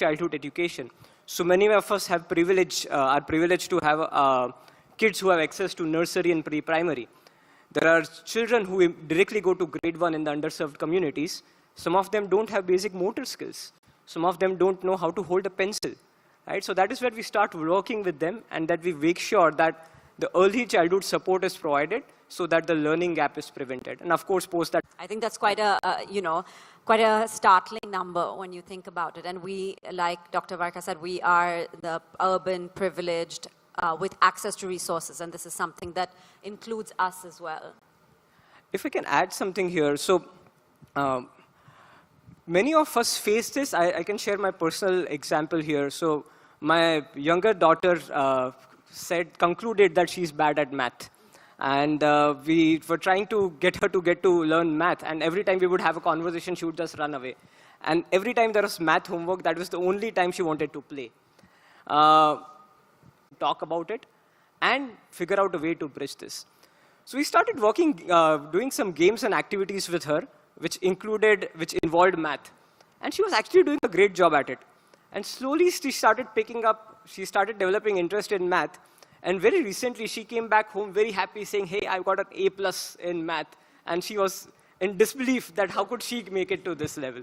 childhood education. So many of us have are privileged to have kids who have access to nursery and pre-primary. There are children who directly go to grade 1 in the underserved communities. Some of them don't have basic motor skills. Some of them don't know how to hold a pencil. Right? So that is where we start working with them, and that we make sure that the early childhood support is provided so that the learning gap is prevented. And of course, post that. I think that's quite a, quite a startling number when you think about it. And we, like Dr. Varka said, we are the urban privileged with access to resources, and this is something that includes us as well. If I can add something here, so many of us face this. I can share my personal example here. So my younger daughter concluded that she's bad at math. And we were trying to get her to learn math. And every time we would have a conversation, she would just run away. And every time there was math homework, that was the only time she wanted to play. Talk about it and figure out a way to bridge this. So we started working, doing some games and activities with her, which involved math. And she was actually doing a great job at it. And slowly she started developing interest in math. And very recently, she came back home very happy saying, hey, I got an A+ in math. And she was in disbelief that how could she make it to this level.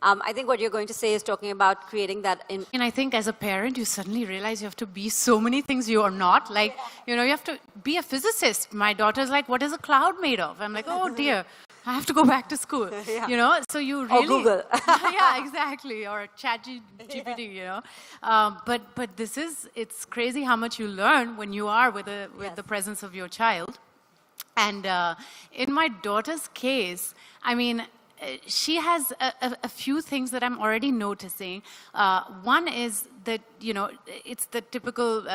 I think what you're going to say is talking about creating that. And I think as a parent, you suddenly realize you have to be so many things you are not. Like, you have to be a physicist. My daughter's like, what is a cloud made of? I'm like, oh dear, I have to go back to school. Yeah. So you really. Or Google. Yeah, exactly. Or ChatGPT, But it's crazy how much you learn when you are with the presence of your child. And in my daughter's case, I mean, she has a few things that I'm already noticing. One is that, it's the typical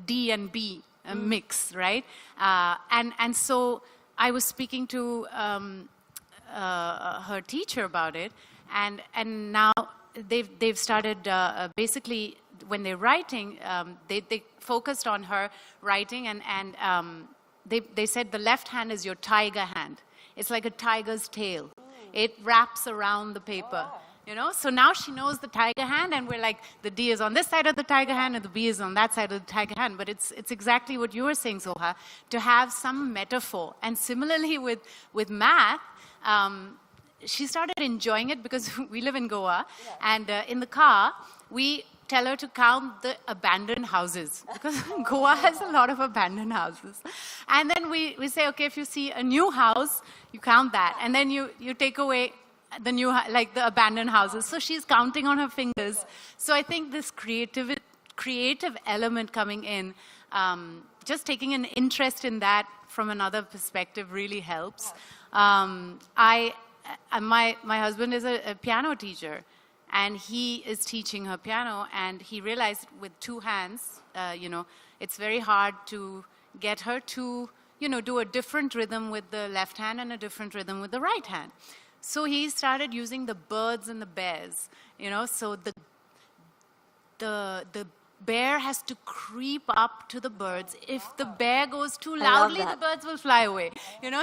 D and B mix, right? And so I was speaking to her teacher about it, and now they've started basically when they're writing, they focused on her writing, and they said the left hand is your tiger hand. It's like a tiger's tail. It wraps around the paper, So now she knows the tiger hand, and we're like, the D is on this side of the tiger hand, and the B is on that side of the tiger hand. But it's exactly what you were saying, Zoha, to have some metaphor. And similarly with math, she started enjoying it because we live in Goa, and in the car, we tell her to count the abandoned houses, because Goa has a lot of abandoned houses. And then we say, okay, if you see a new house, you count that. And then you take away the the abandoned houses. So she's counting on her fingers. So I think this creative element coming in, just taking an interest in that from another perspective really helps. My husband is a piano teacher. And he is teaching her piano, and he realized with two hands, it's very hard to get her to, do a different rhythm with the left hand and a different rhythm with the right hand. So he started using the birds and the bears, so the bear has to creep up to the birds. If the bear goes too loudly, the birds will fly away,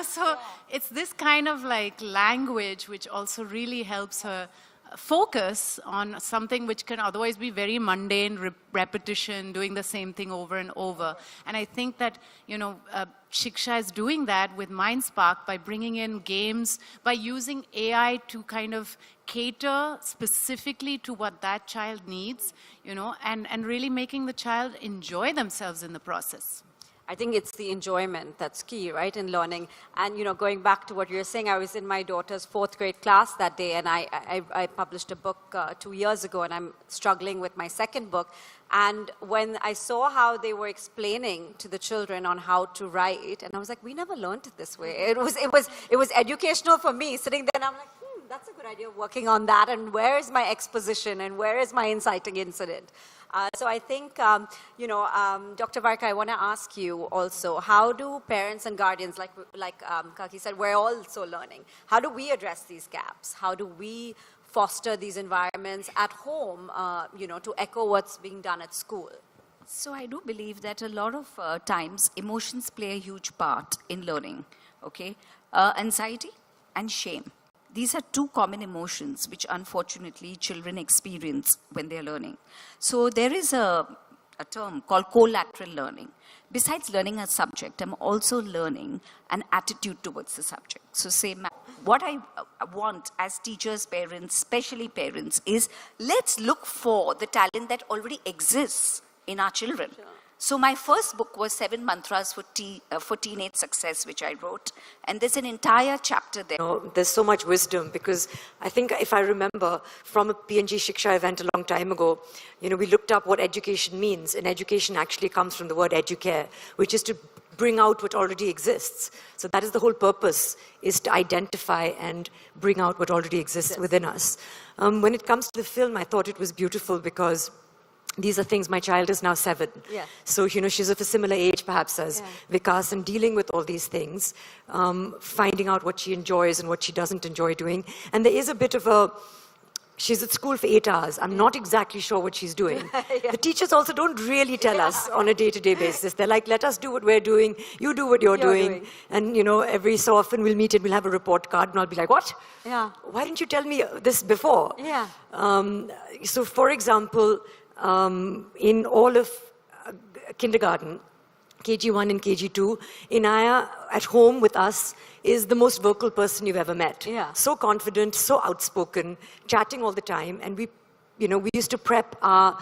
So it's this kind of language which also really helps her focus on something which can otherwise be very mundane, repetition, doing the same thing over and over. And I think that, Shiksha is doing that with MindSpark by bringing in games, by using AI to kind of cater specifically to what that child needs, and really making the child enjoy themselves in the process. I think it's the enjoyment that's key, right, in learning. And, going back to what you were saying, I was in my daughter's 4th grade class that day, and I published a book 2 years ago, and I'm struggling with my 2nd book. And when I saw how they were explaining to the children on how to write, and I was like, we never learned it this way. It was educational for me, sitting there, and I'm like, that's a good idea, working on that, and where is my exposition, and where is my inciting incident? So I think, Dr. Varka, I want to ask you also, how do parents and guardians, like Kaki said, we're also learning. How do we address these gaps? How do we foster these environments at home, to echo what's being done at school? So I do believe that a lot of times emotions play a huge part in learning, okay? Anxiety and shame. these are two common emotions which unfortunately children experience when they're learning. So there is a term called collateral learning. Besides learning a subject, I'm also learning an attitude towards the subject. So say, what I want as teachers, parents, especially parents, is let's look for the talent that already exists in our children. Sure. So my first book was 7 Mantras for Teenage Success, which I wrote. And there's an entire chapter there. You know, there's so much wisdom, because I think if I remember from a PNG Shiksha event a long time ago, you know, we looked up what education means. And education actually comes from the word educare, which is to bring out what already exists. So that is the whole purpose, is to identify and bring out what already exists within us. When it comes to the film, I thought it was beautiful because these are things, my child is now 7. Yeah. So, you know, she's of a similar age perhaps as Vikas, and dealing with all these things, finding out what she enjoys and what she doesn't enjoy doing. And there is a bit of a, she's at school for 8 hours. I'm not exactly sure what she's doing. The teachers also don't really tell us on a day-to-day basis. They're like, let us do what we're doing, you do what you're doing. And, you know, every so often we'll meet and we'll have a report card and I'll be like, what? Yeah. Why didn't you tell me this before? Yeah. So, for example, in all of kindergarten, KG1 and KG2, Inaya at home with us is the most vocal person you've ever met. Yeah. So confident, so outspoken, chatting all the time. And we, you know, we used to prep our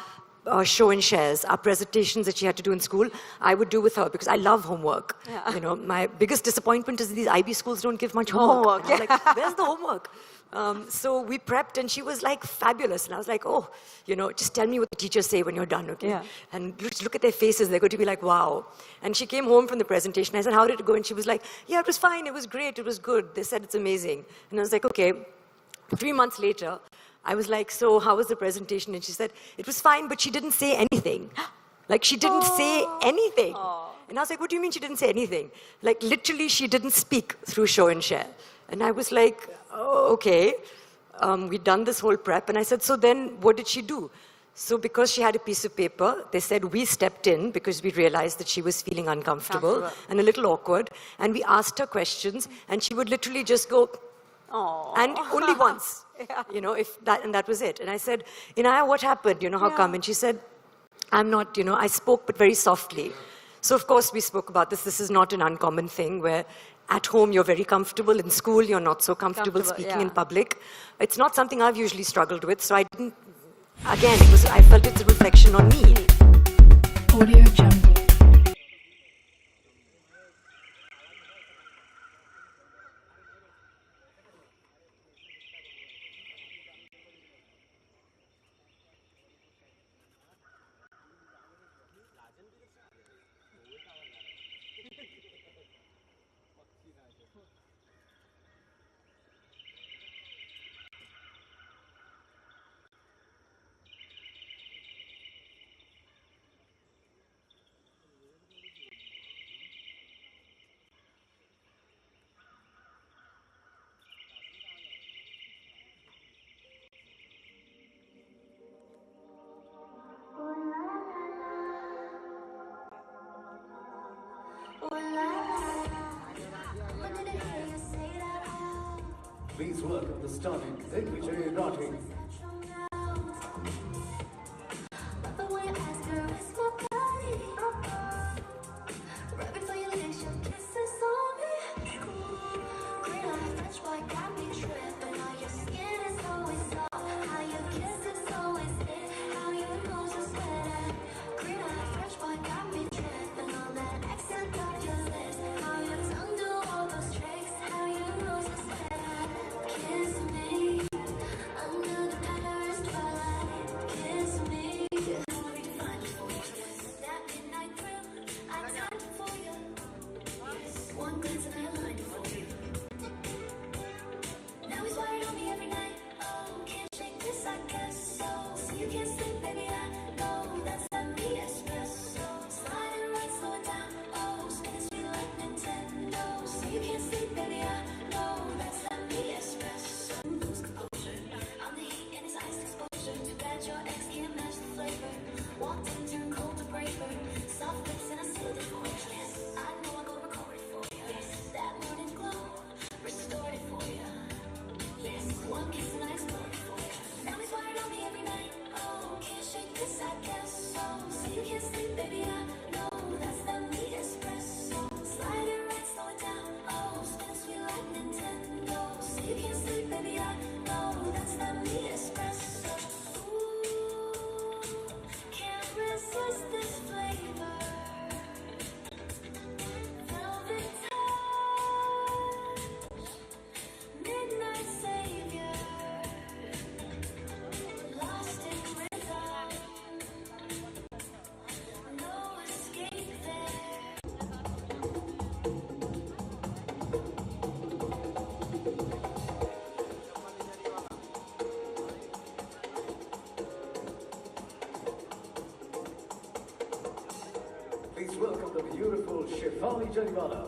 show and shares, our presentations that she had to do in school, I would do with her because I love homework. Yeah. You know, my biggest disappointment is these IB schools don't give much homework. And I was like, where's the homework? So we prepped and she was like fabulous. And I was like, oh, you know, just tell me what the teachers say when you're done, okay? Yeah. And look at their faces. They're going to be like, wow. And she came home from the presentation. I said, how did it go? And she was like, yeah, it was fine. It was great. It was good. They said it's amazing. And I was like, okay. 3 months later, I was like, so how was the presentation? And she said, it was fine, but she didn't say anything. Like, she didn't say anything. And I was like, what do you mean she didn't say anything? Like, literally, she didn't speak through show and share. And I was like, oh, okay. We'd done this whole prep. And I said, so then what did she do? So because she had a piece of paper, they said we stepped in because we realized that she was feeling uncomfortable and a little awkward. And we asked her questions, and she would literally just go, and only once, you know, and that was it. And I said, Inaya, what happened? You know, how come? And she said, I'm not, you know, I spoke, but very softly. So, of course, we spoke about this. This is not an uncommon thing where at home you're very comfortable. In school, you're not so comfortable speaking in public. It's not something I've usually struggled with. So I didn't, again, I felt it's a reflection on me. Audio Jungle. Please welcome the stunning Vijay Rati. Shefali Jariwala.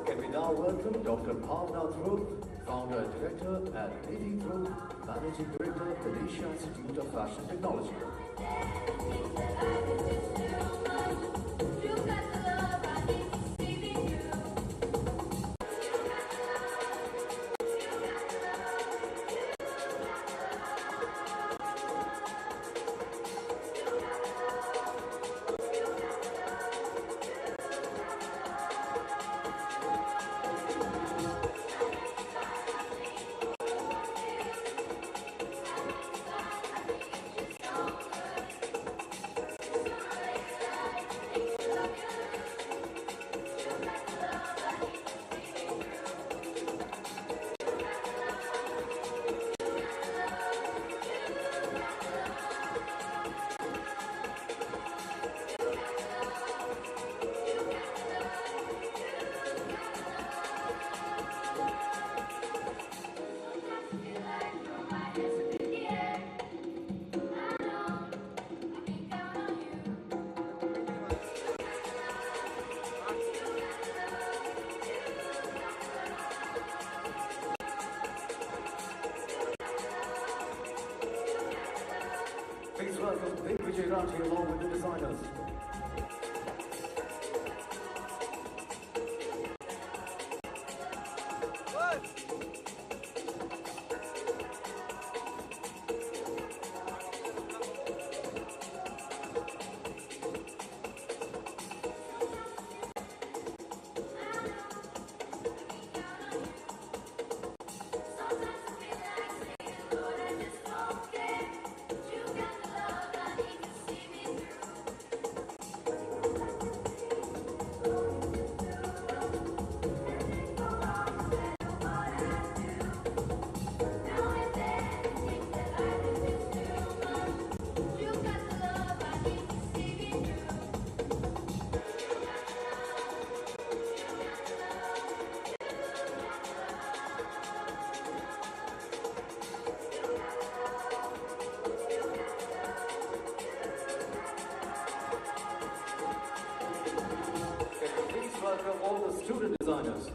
Can we now welcome Dr. Bhavna Dhruv, founder and director, and Nidhi Dhruv, managing director, Malaysia Institute of Fashion Technology. Please welcome Big Vijay Rathi along with the designers. Please welcome all the student designers.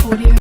Audio